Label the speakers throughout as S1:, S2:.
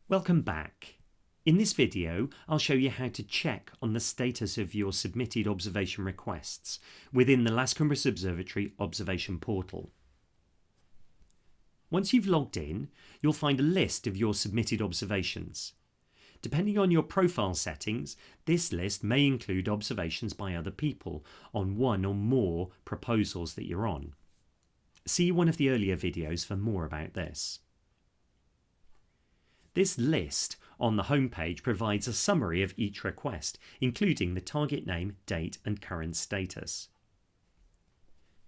S1: Welcome back. In this video, I'll show you how to check on the status of your submitted observation requests within the Las Cumbres Observatory Observation Portal. Once you've logged in, you'll find a list of your submitted observations. Depending on your profile settings, this list may include observations by other people on one or more proposals that you're on. See one of the earlier videos for more about this. This list on the homepage provides a summary of each request, including the target name, date and current status.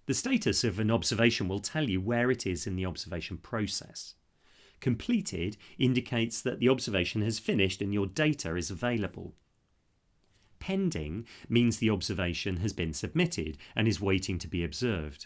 S1: The status of an observation will tell you where it is in the observation process. Completed indicates that the observation has finished and your data is available. Pending means the observation has been submitted and is waiting to be observed.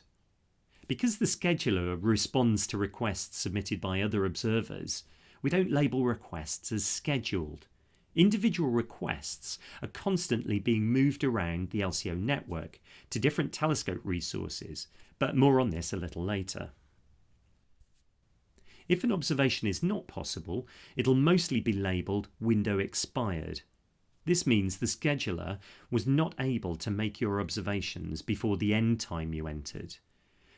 S1: Because the scheduler responds to requests submitted by other observers, we don't label requests as scheduled. Individual requests are constantly being moved around the LCO network to different telescope resources, but more on this a little later. If an observation is not possible, it'll mostly be labelled window expired. This means the scheduler was not able to make your observations before the end time you entered.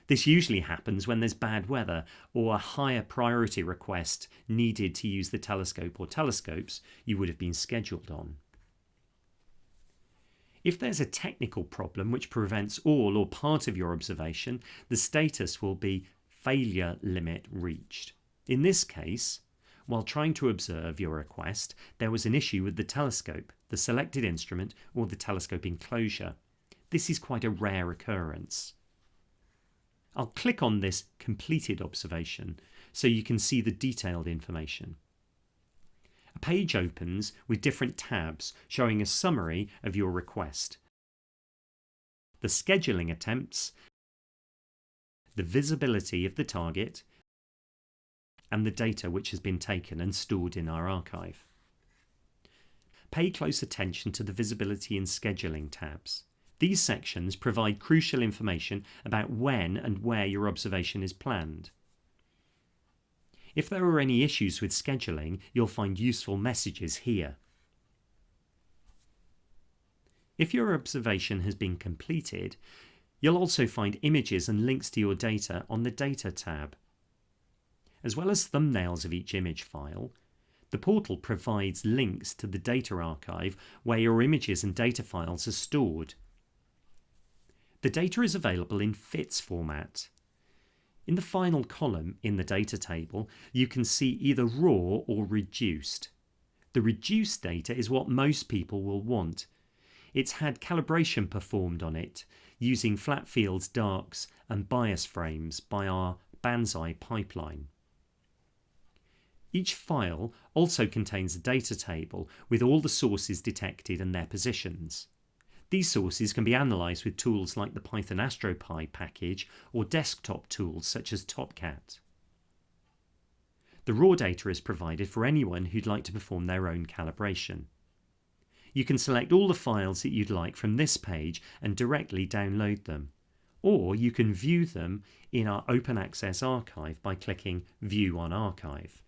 S1: This usually happens when there's bad weather or a higher priority request needed to use the telescope or telescopes you would have been scheduled on. If there's a technical problem which prevents all or part of your observation, the status will be failure limit reached. In this case, while trying to observe your request, there was an issue with the telescope, the selected instrument or the telescope enclosure. This is quite a rare occurrence. I'll click on this completed observation so you can see the detailed information. A page opens with different tabs showing a summary of your request, the scheduling attempts, the visibility of the target, and the data which has been taken and stored in our archive. Pay close attention to the visibility and scheduling tabs. These sections provide crucial information about when and where your observation is planned. If there are any issues with scheduling, you'll find useful messages here. If your observation has been completed, you'll also find images and links to your data on the Data tab. As well as thumbnails of each image file, the portal provides links to the data archive where your images and data files are stored. The data is available in FITS format. In the final column in the data table, you can see either raw or reduced. The reduced data is what most people will want. It's had calibration performed on it using flat fields, darks and bias frames by our Banzai pipeline. Each file also contains a data table with all the sources detected and their positions. These sources can be analysed with tools like the Python AstroPy package or desktop tools such as Topcat. The raw data is provided for anyone who'd like to perform their own calibration. You can select all the files that you'd like from this page and directly download them, or you can view them in our Open Access archive by clicking View on Archive.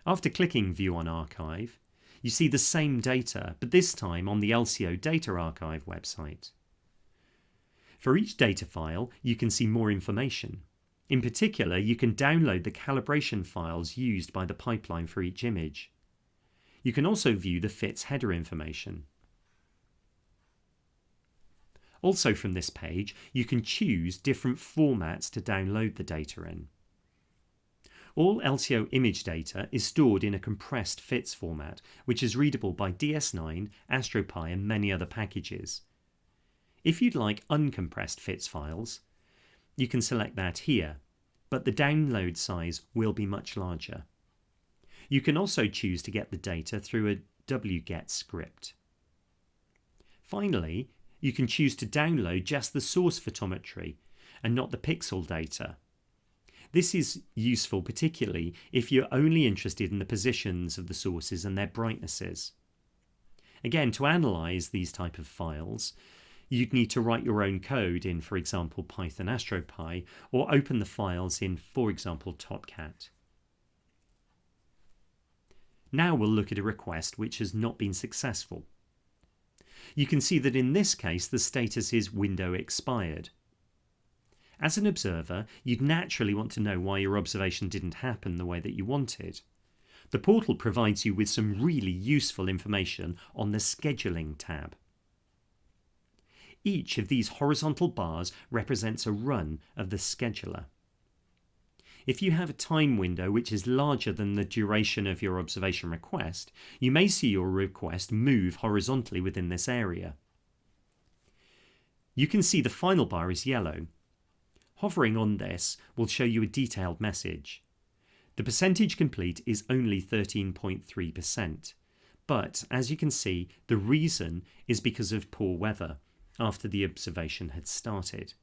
S1: After clicking View on Archive, you see the same data, but this time on the LCO Data Archive website. For each data file, you can see more information. In particular, you can download the calibration files used by the pipeline for each image. You can also view the FITS header information. Also from this page, you can choose different formats to download the data in. All LCO image data is stored in a compressed FITS format, which is readable by DS9, AstroPy and many other packages. If you'd like uncompressed FITS files, you can select that here, but the download size will be much larger. You can also choose to get the data through a wget script. Finally, you can choose to download just the source photometry and not the pixel data. This is useful particularly if you're only interested in the positions of the sources and their brightnesses. Again, to analyse these type of files, you'd need to write your own code in, for example, Python AstroPy, or open the files in, for example, Topcat. Now we'll look at a request which has not been successful. You can see that in this case the status is window expired. As an observer, you'd naturally want to know why your observation didn't happen the way that you wanted. The portal provides you with some really useful information on the Scheduling tab. Each of these horizontal bars represents a run of the scheduler. If you have a time window which is larger than the duration of your observation request, you may see your request move horizontally within this area. You can see the final bar is yellow. Hovering on this will show you a detailed message. The percentage complete is only 13.3%, but as you can see, the reason is because of poor weather after the observation had started.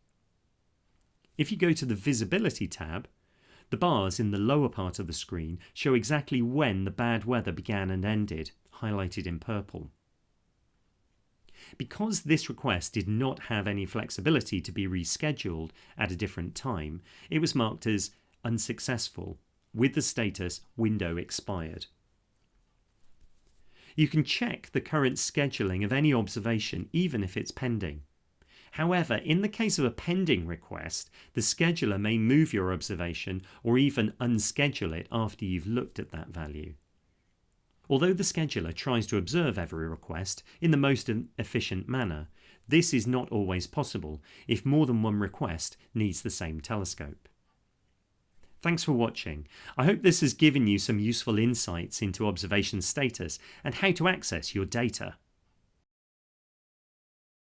S1: If you go to the Visibility tab, the bars in the lower part of the screen show exactly when the bad weather began and ended, highlighted in purple. Because this request did not have any flexibility to be rescheduled at a different time, it was marked as unsuccessful, with the status window expired. You can check the current scheduling of any observation even if it's pending. However, in the case of a pending request, the scheduler may move your observation or even unschedule it after you've looked at that value. Although the scheduler tries to observe every request in the most efficient manner, this is not always possible if more than one request needs the same telescope. Thanks for watching. I hope this has given you some useful insights into observation status and how to access your data.